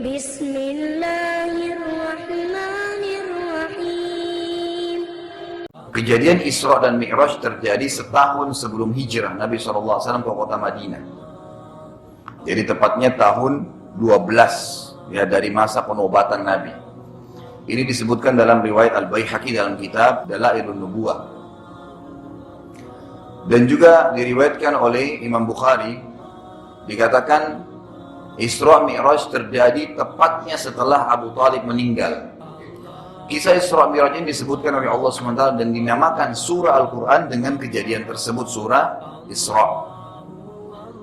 Bismillahirrahmanirrahim. Kejadian Isra dan Mi'raj terjadi setahun sebelum hijrah Nabi SAW ke kota Madinah. Jadi tepatnya tahun 12 ya dari masa penobatan Nabi. Ini disebutkan dalam riwayat Al-Baihaqi dalam kitab Dalailun Nubuwah. Dan juga diriwayatkan oleh Imam Bukhari, dikatakan Isra Mi'raj terjadi tepatnya setelah Abu Talib meninggal. Kisah Isra Mi'raj ini disebutkan oleh Allah SWT dan dinamakan surah Al-Quran dengan kejadian tersebut, surah Isra.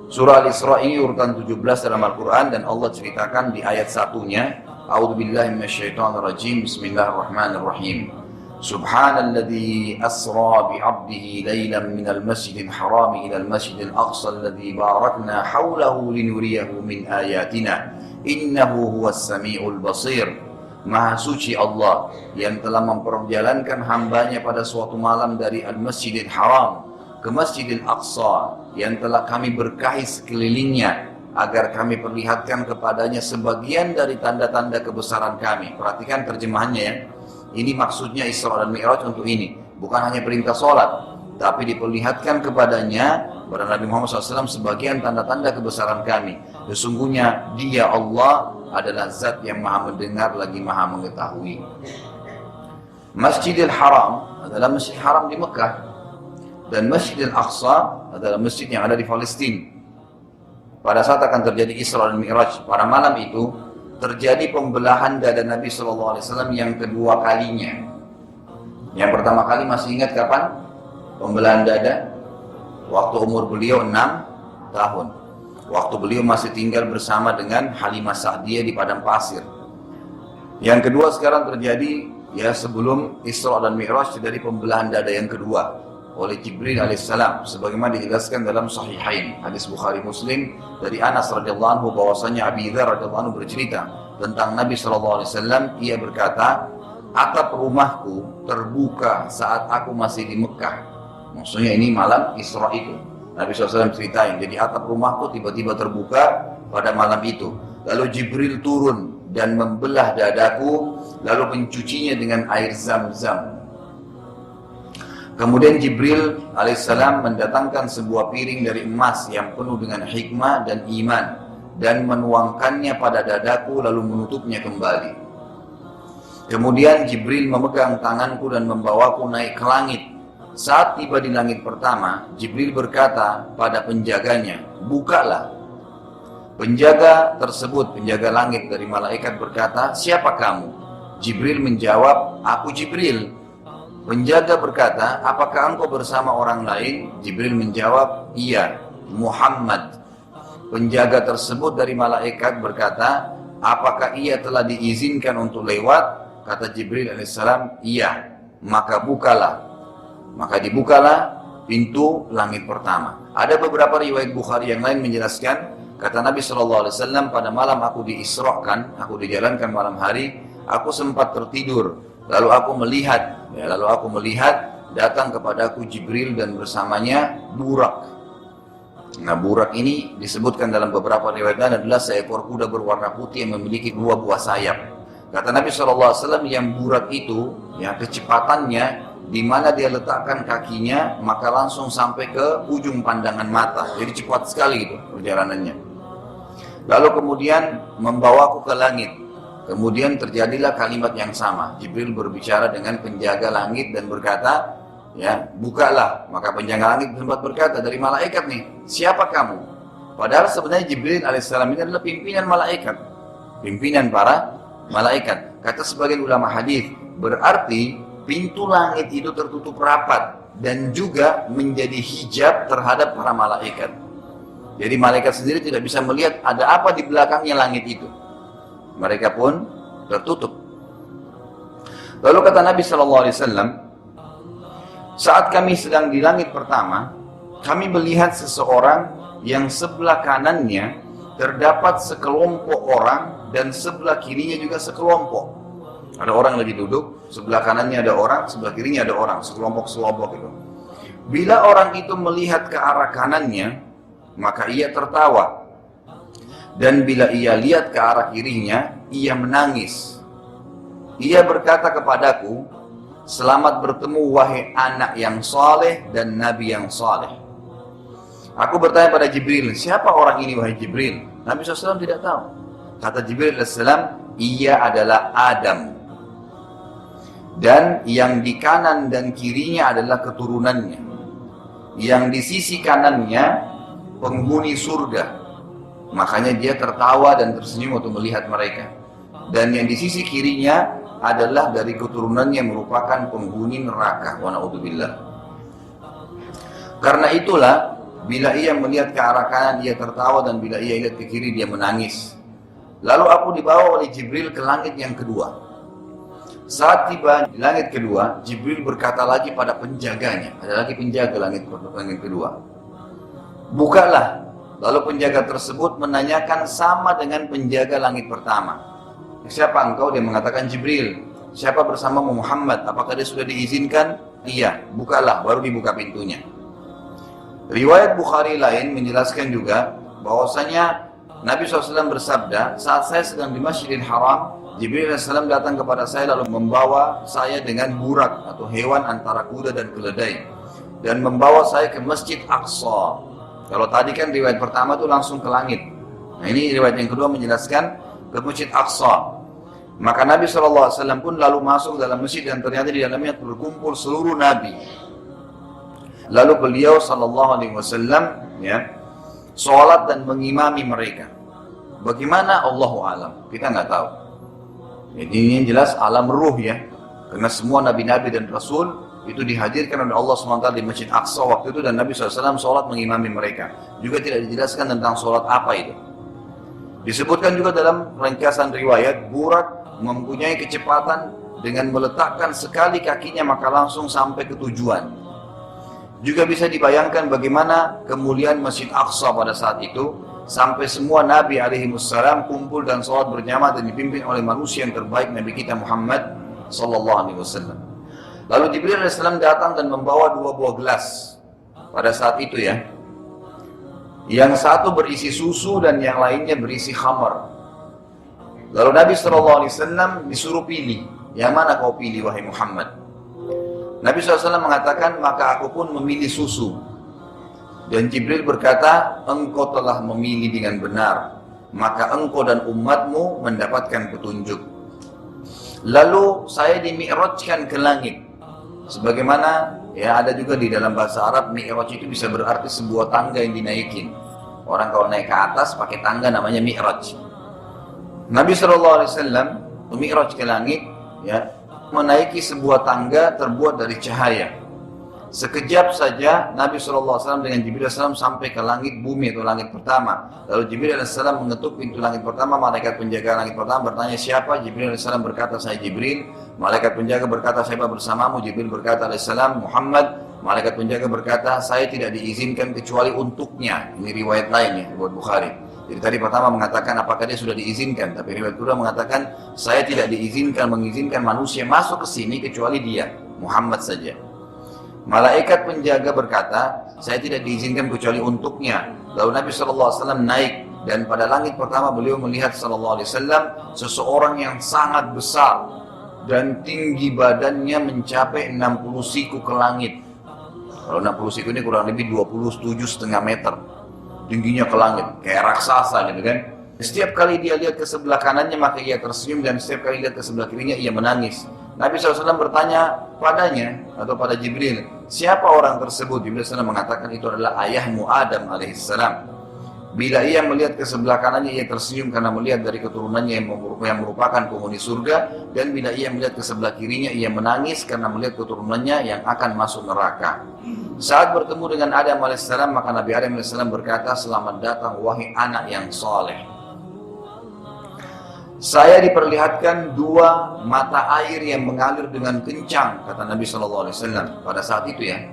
Surah Al-Isra ini urutan 17 dalam Al-Quran dan Allah ceritakan di ayat satunya, A'udzubillahi minasyaitonirrajim, Bismillahirrahmanirrahim. Subhanalladzi asra bi'abdihi laylan minal masjidil haram ilal masjidil aqsa alladzi barakna hawlahu linuriyahu min ayatina innahu huwas sami'ul basir. Maha suci Allah yang telah memperjalankan hambanya pada suatu malam dari Al-Masjidil Haram ke Masjidil Aqsa yang telah kami berkahi sekelilingnya agar kami perlihatkan kepadanya sebagian dari tanda-tanda kebesaran kami. Perhatikan terjemahannya ya. Ini maksudnya Isra dan Mi'raj untuk ini. Bukan hanya perintah sholat, tapi diperlihatkan kepadanya kepada Nabi Muhammad SAW sebagian tanda-tanda kebesaran kami. Sesungguhnya Dia Allah adalah zat yang maha mendengar lagi maha mengetahui. Masjidil Haram adalah masjid haram di Mekah dan Masjidil Aqsa adalah masjid yang ada di Palestina. Pada saat akan terjadi Isra dan Mi'raj pada malam itu terjadi pembelahan dada Nabi SAW yang kedua kalinya. Yang pertama kali masih ingat kapan pembelahan dada? Waktu umur beliau 6 tahun. Waktu beliau masih tinggal bersama dengan Halimah Sa'diyah di padang pasir. Yang kedua sekarang terjadi ya sebelum Isra dan Mi'raj terjadi pembelahan dada yang kedua oleh Jibril alaihissalam sebagaimana dijelaskan dalam Sahihain hadis Bukhari Muslim dari Anas radhiyallahu anhu bahwasanya Abi Dzar radhiyallahu anhu bercerita tentang Nabi sallallahu alaihi wasallam. Ia berkata, atap rumahku terbuka saat aku masih di Mekah. Maksudnya ini malam Isra itu. Nabi SAW ceritain, jadi atap rumahku tiba-tiba terbuka pada malam itu. Lalu Jibril turun dan membelah dadaku, lalu mencucinya dengan air Zam-Zam. Kemudian Jibril alaihissalam mendatangkan sebuah piring dari emas yang penuh dengan hikmah dan iman, dan menuangkannya pada dadaku lalu menutupnya kembali. Kemudian Jibril memegang tanganku dan membawaku naik ke langit. Saat tiba di langit pertama, Jibril berkata pada penjaganya, bukalah. Penjaga tersebut, penjaga langit dari malaikat berkata, siapa kamu? Jibril menjawab, aku Jibril. Penjaga berkata, apakah engkau bersama orang lain? Jibril menjawab, iya, Muhammad. Penjaga tersebut dari malaikat berkata, apakah ia telah diizinkan untuk lewat? Kata Jibril alaihissalam, iya, maka bukalah. Maka dibukalah pintu langit pertama. Ada beberapa riwayat Bukhari yang lain menjelaskan, kata Nabi SAW, pada malam aku diisrakan, aku dijalankan malam hari, aku sempat tertidur. Lalu aku melihat datang kepadaku Jibril dan bersamanya Burak. Nah, Burak ini disebutkan dalam beberapa riwayat adalah seekor kuda berwarna putih yang memiliki 2 buah sayap. Kata Nabi SAW, yang Burak itu, ya kecepatannya di mana dia letakkan kakinya maka langsung sampai ke ujung pandangan mata. Jadi cepat sekali itu perjalanannya. Lalu kemudian membawaku ke langit. Kemudian terjadilah kalimat yang sama. Jibril berbicara dengan penjaga langit dan berkata, ya, bukalah. Maka penjaga langit sempat berkata, dari malaikat nih, siapa kamu? Padahal sebenarnya Jibril alaihissalam ini adalah pimpinan malaikat. Pimpinan para malaikat. Kata sebagian ulama hadis, berarti pintu langit itu tertutup rapat dan juga menjadi hijab terhadap para malaikat. Jadi malaikat sendiri tidak bisa melihat ada apa di belakangnya langit itu. Mereka pun tertutup. Lalu kata Nabi SAW, saat kami sedang di langit pertama, kami melihat seseorang yang sebelah kanannya terdapat sekelompok orang dan sebelah kirinya juga sekelompok. Ada orang lagi duduk, sebelah kanannya ada orang, sebelah kirinya ada orang, sekelompok-sekelompok itu. Bila orang itu melihat ke arah kanannya, maka ia tertawa. Dan bila ia lihat ke arah kirinya, ia menangis. Ia berkata kepadaku, selamat bertemu wahai anak yang saleh dan nabi yang saleh. Aku bertanya pada Jibril, siapa orang ini wahai Jibril? Nabi SAW tidak tahu. Kata Jibril AS, ia adalah Adam. Dan yang di kanan dan kirinya adalah keturunannya. Yang di sisi kanannya penghuni surga. Makanya dia tertawa dan tersenyum waktu melihat mereka. Dan yang di sisi kirinya adalah dari keturunannya merupakan penghuni neraka. Wa na'udzubillah. Karena itulah, bila ia melihat ke arah kanan ia tertawa dan bila ia lihat ke kiri dia menangis. Lalu aku dibawa oleh Jibril ke langit yang kedua. Saat tiba di langit kedua, Jibril berkata lagi pada penjaganya. Ada lagi penjaga langit kedua. Bukalah. Lalu penjaga tersebut menanyakan sama dengan penjaga langit pertama. Siapa engkau? Dia mengatakan Jibril. Siapa bersamamu? Muhammad. Apakah dia sudah diizinkan? Iya. Bukalah, baru dibuka pintunya. Riwayat Bukhari lain menjelaskan juga bahwasanya Nabi SAW bersabda, saat saya sedang di Masjidil Haram, Jibril AS datang kepada saya lalu membawa saya dengan burak atau hewan antara kuda dan keledai dan membawa saya ke Masjid Aqsa. Kalau tadi kan riwayat pertama itu langsung ke langit. Nah ini riwayat yang kedua menjelaskan ke Masjid Aqsa. Maka Nabi SAW pun lalu masuk dalam masjid dan ternyata di dalamnya berkumpul seluruh Nabi. Lalu beliau SAW sholat dan mengimami mereka. Bagaimana? Allahu alam. Kita nggak tahu. Jadi ini jelas alam ruh ya. Karena semua Nabi-Nabi dan Rasul itu dihadirkan oleh Allah SWT di Masjid Aqsa waktu itu dan Nabi SAW sholat mengimami mereka. Juga tidak dijelaskan tentang sholat apa itu. Disebutkan juga dalam ringkasan riwayat, burak mempunyai kecepatan dengan meletakkan sekali kakinya maka langsung sampai ke tujuan. Juga bisa dibayangkan bagaimana kemuliaan Masjid Aqsa pada saat itu, sampai semua Nabi alaihimussalam kumpul dan sholat berjamaah dan dipimpin oleh manusia yang terbaik Nabi kita Muhammad SAW. Lalu Jibril AS datang dan membawa 2 buah gelas pada saat itu ya. Yang satu berisi susu dan yang lainnya berisi khamar. Lalu Nabi SAW disuruh pilih, yang mana kau pilih wahai Muhammad? Nabi SAW mengatakan, maka aku pun memilih susu. Dan Jibril berkata, engkau telah memilih dengan benar, maka engkau dan umatmu mendapatkan petunjuk. Lalu saya dimi'rajkan ke langit. Sebagaimana ya ada juga di dalam bahasa Arab, mi'raj itu bisa berarti sebuah tangga yang dinaikin. Orang kalau naik ke atas pakai tangga namanya mi'raj. Nabi SAW mi'raj ke langit ya, menaiki sebuah tangga terbuat dari cahaya. Sekejap saja Nabi SAW dengan Jibril SAW sampai ke langit bumi atau langit pertama. Lalu Jibril SAW mengetuk pintu langit pertama. Malaikat penjaga langit pertama bertanya siapa? Jibril SAW berkata saya Jibril. Malaikat penjaga berkata siapa bersamamu? Jibril berkata alaihissalam Muhammad. Malaikat penjaga berkata saya tidak diizinkan kecuali untuknya. Ini riwayat lain ya buat Bukhari. Jadi tadi pertama mengatakan apakah dia sudah diizinkan, tapi riwayat kedua mengatakan saya tidak mengizinkan manusia masuk ke sini kecuali dia Muhammad saja. Malaikat penjaga berkata, saya tidak diizinkan kecuali untuknya. Lalu Nabi SAW naik dan pada langit pertama beliau melihat SAW seseorang yang sangat besar dan tinggi badannya mencapai 60 siku ke langit. Kalau 60 siku ini kurang lebih 27,5 meter. Tingginya ke langit, kayak raksasa gitu kan. Setiap kali dia lihat ke sebelah kanannya maka ia tersenyum dan setiap kali lihat ke sebelah kirinya ia menangis. Nabi SAW bertanya padanya atau pada Jibril, siapa orang tersebut? Jibril SAW mengatakan itu adalah ayahmu Adam alaihissalam. Bila ia melihat ke sebelah kanannya ia tersenyum karena melihat dari keturunannya yang merupakan penghuni surga, dan bila ia melihat ke sebelah kirinya ia menangis karena melihat keturunannya yang akan masuk neraka. Saat bertemu dengan Adam alaihissalam maka Nabi Adam alaihissalam berkata, selamat datang wahai anak yang soleh. Saya diperlihatkan 2 mata air yang mengalir dengan kencang, kata Nabi SAW pada saat itu ya,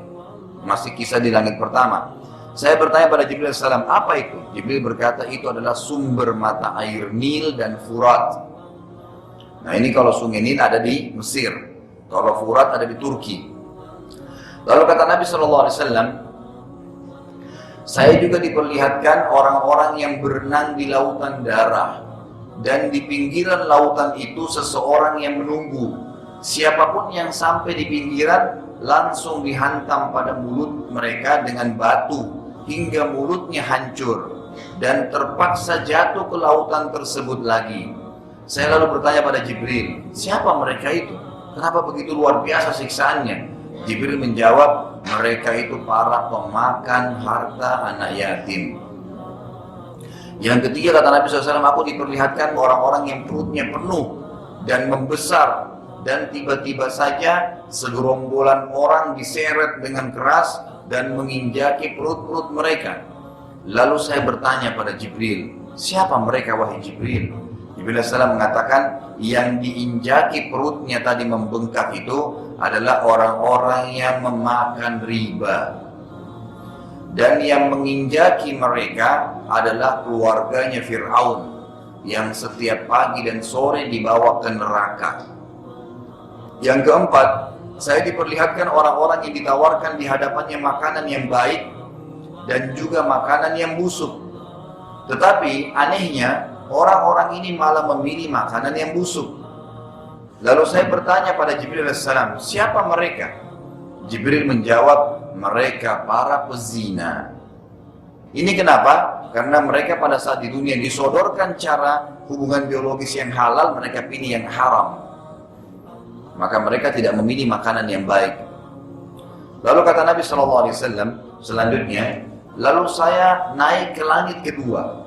masih kisah di langit pertama. Saya bertanya pada Jibril SAW, apa itu? Jibril berkata itu adalah sumber mata air Nil dan Furat. Nah ini kalau sungai Nil ada di Mesir, kalau Furat ada di Turki. Lalu kata Nabi SAW, Saya juga diperlihatkan orang-orang yang berenang di lautan darah, dan di pinggiran lautan itu seseorang yang menunggu. Siapapun yang sampai di pinggiran langsung dihantam pada mulut mereka dengan batu hingga mulutnya hancur dan terpaksa jatuh ke lautan tersebut lagi. Saya lalu bertanya pada Jibril, siapa mereka itu? Kenapa begitu luar biasa siksaannya? Jibril menjawab, mereka itu para pemakan harta anak yatim. Yang ketiga, kata Nabi SAW, aku diperlihatkan orang-orang yang perutnya penuh dan membesar, dan tiba-tiba saja segerombolan orang diseret dengan keras dan menginjaki perut-perut mereka. Lalu saya bertanya pada Jibril, siapa mereka wahai Jibril? Jibril AS mengatakan, yang diinjaki perutnya tadi membengkak itu adalah orang-orang yang memakan riba. Dan yang menginjaki mereka adalah keluarganya Fir'aun, yang setiap pagi dan sore dibawa ke neraka. Yang keempat, saya diperlihatkan orang-orang yang ditawarkan di hadapannya makanan yang baik dan juga makanan yang busuk. Tetapi anehnya, orang-orang ini malah memilih makanan yang busuk. Lalu saya bertanya pada Jibril AS, siapa mereka? Jibril menjawab, mereka para pezina. Ini kenapa? Karena mereka pada saat di dunia disodorkan cara hubungan biologis yang halal, mereka pilih yang haram. Maka mereka tidak memilih makanan yang baik. Lalu kata Nabi SAW selanjutnya, lalu saya naik ke langit kedua,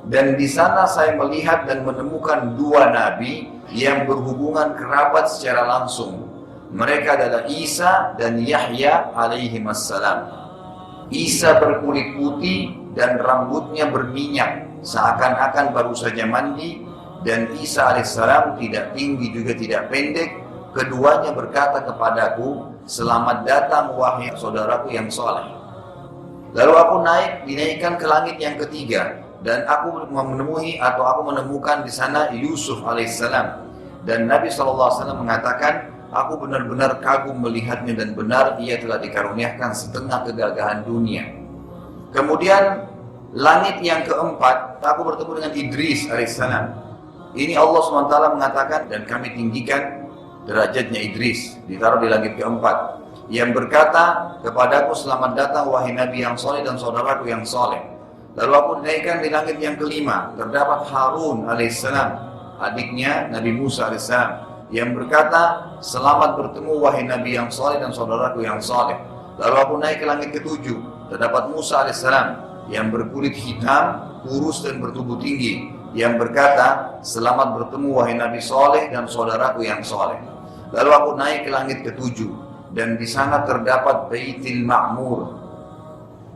dan di sana saya melihat dan menemukan dua nabi yang berhubungan kerabat secara langsung. Mereka adalah Isa dan Yahya alaihimassalam. Isa berkulit putih dan rambutnya berminyak, seakan-akan baru saja mandi. Dan Isa alaihissalam tidak tinggi juga tidak pendek. Keduanya berkata kepadaku, selamat datang wahai saudaraku yang soleh. Lalu aku dinaikkan ke langit yang ketiga, dan aku menemukan di sana Yusuf alaihissalam. Dan Nabi SAW mengatakan, aku benar-benar kagum melihatnya, dan benar ia telah dikaruniakan setengah kegagahan dunia. Kemudian langit yang keempat, aku bertemu dengan Idris alaihissalam. Ini Allah SWT mengatakan, dan kami tinggikan derajatnya Idris, ditaruh di langit keempat, yang berkata kepadaku, selamat datang wahai Nabi yang soleh dan saudaraku yang soleh. Lalu aku dinaikkan di langit yang kelima, terdapat Harun alaihissalam, adiknya Nabi Musa alaihissalam, yang berkata, selamat bertemu wahai Nabi yang soleh dan saudaraku yang soleh. Lalu aku naik ke langit ketujuh, terdapat Musa alaihissalam, yang berkulit hitam, kurus dan bertubuh tinggi, yang berkata, selamat bertemu wahai Nabi soleh dan saudaraku yang soleh. Lalu aku naik ke langit ketujuh, dan di sana terdapat Baitul Ma'mur.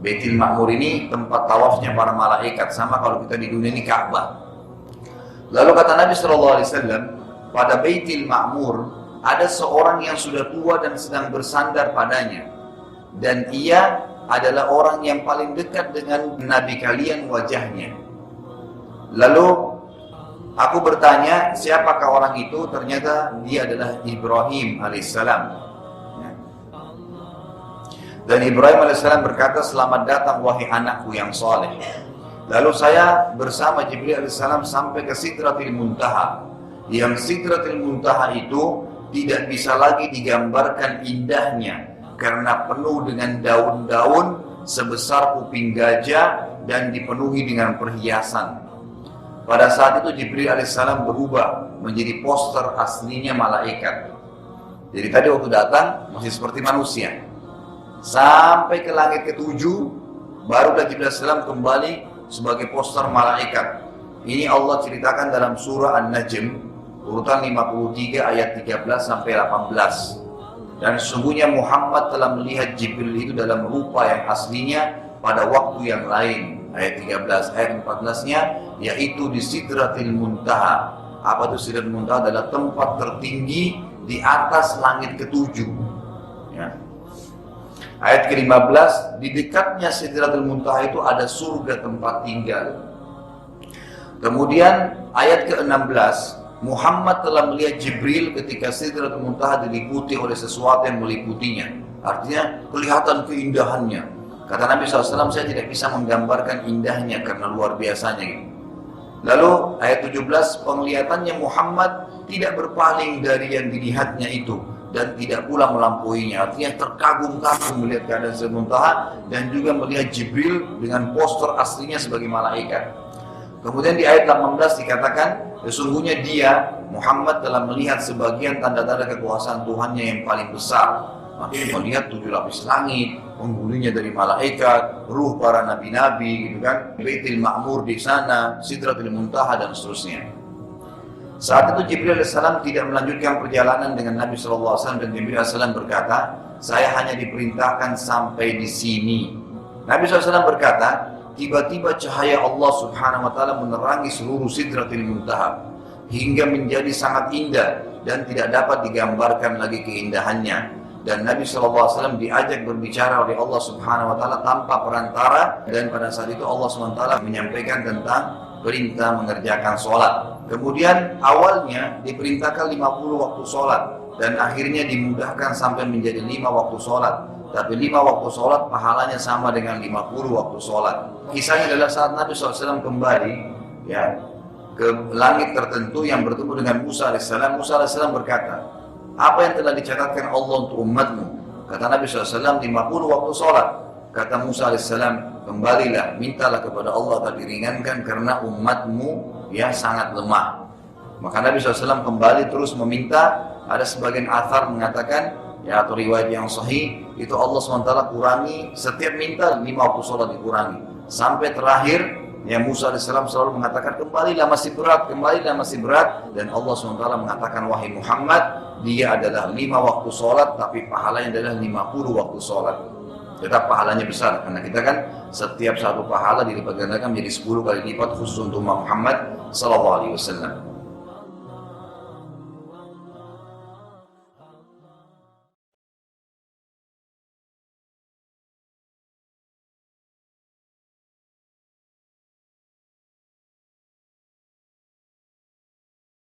Baitul Ma'mur ini tempat tawafnya para malaikat, sama kalau kita di dunia ini Ka'bah. Lalu kata Nabi SAW, pada Baitul Ma'mur ada seorang yang sudah tua dan sedang bersandar padanya, dan ia adalah orang yang paling dekat dengan Nabi kalian wajahnya. Lalu aku bertanya, siapakah orang itu? Ternyata dia adalah Ibrahim alaihissalam. Dan Ibrahim alaihissalam berkata, selamat datang wahai anakku yang soleh. Lalu saya bersama Jibril alaihissalam sampai ke Sidratil Muntaha. Yang Sidratil Muntaha itu tidak bisa lagi digambarkan indahnya, karena penuh dengan daun-daun sebesar kuping gajah dan dipenuhi dengan perhiasan. Pada saat itu Jibril alaihissalam berubah menjadi poster aslinya malaikat. Jadi tadi waktu datang masih seperti manusia. Sampai ke langit ketujuh, barulah Jibril alaihissalam kembali sebagai poster malaikat. Ini Allah ceritakan dalam surah An-Najm, urutan 53 ayat 13 sampai 18. Dan sesungguhnya Muhammad telah melihat Jibril itu dalam rupa yang aslinya pada waktu yang lain. Ayat 13, ayat 14-nya yaitu di Sidratil Muntaha. Apa itu Sidratil Muntaha? Adalah tempat tertinggi di atas langit ketujuh. Ya. Ayat ke-15, di dekatnya Sidratil Muntaha itu ada surga tempat tinggal. Kemudian ayat ke-16, Muhammad telah melihat Jibril ketika Sidratul Muntaha diliputi oleh sesuatu yang meliputinya. Artinya kelihatan keindahannya. Kata Nabi SAW, saya tidak bisa menggambarkan indahnya karena luar biasanya gitu. Lalu ayat 17, penglihatannya Muhammad tidak berpaling dari yang dilihatnya itu dan tidak pula melampauinya. Artinya terkagum-kagum melihat keadaan Sidratul Muntaha dan juga melihat Jibril dengan postur aslinya sebagai malaikat. Kemudian di ayat 18 dikatakan, sesungguhnya dia, Muhammad, telah melihat sebagian tanda-tanda kekuasaan Tuhannya yang paling besar. Maksudnya melihat 7 lapis langit, penghulunya dari malaikat, ruh para nabi-nabi, gitu kan, Baitul Ma'mur di sana, Sidratul Muntaha dan seterusnya. Saat itu Jibril AS tidak melanjutkan perjalanan dengan Nabi SAW dan Jibril AS berkata, saya hanya diperintahkan sampai di sini. Nabi SAW berkata, tiba-tiba cahaya Allah Subhanahu Wa Taala menerangi seluruh Sidratul Muntaha hingga menjadi sangat indah dan tidak dapat digambarkan lagi keindahannya. Dan Nabi SAW diajak berbicara oleh Allah Subhanahu Wa Taala tanpa perantara, dan pada saat itu Allah Subhanahu Wa Taala menyampaikan tentang perintah mengerjakan sholat. Kemudian awalnya diperintahkan 50 waktu sholat dan akhirnya dimudahkan sampai menjadi 5 waktu sholat. Tapi 5 waktu sholat pahalanya sama dengan 50 waktu sholat. Kisahnya adalah saat Nabi SAW kembali ya ke langit tertentu yang bertemu dengan Musa AS. Musa AS berkata, apa yang telah dicatatkan Allah untuk umatmu? Kata Nabi SAW, 50 waktu sholat. Kata Musa AS, kembalilah, mintalah kepada Allah agar diringankan karena umatmu yang sangat lemah. Maka Nabi SAW kembali terus meminta. Ada sebagian athar mengatakan, ya, atau riwayat yang sahih, itu Allah SWT kurangi, setiap minta 5 waktu sholat dikurangi. Sampai terakhir, ya Musa AS selalu mengatakan, kembalilah masih berat, kembalilah masih berat. Dan Allah SWT mengatakan, wahai Muhammad, dia adalah 5 waktu sholat, tapi pahalanya adalah 50 waktu sholat. Tetap pahalanya besar, karena kita kan setiap satu pahala dilipat gandakan menjadi 10 kali lipat khusus untuk Muhammad SAW.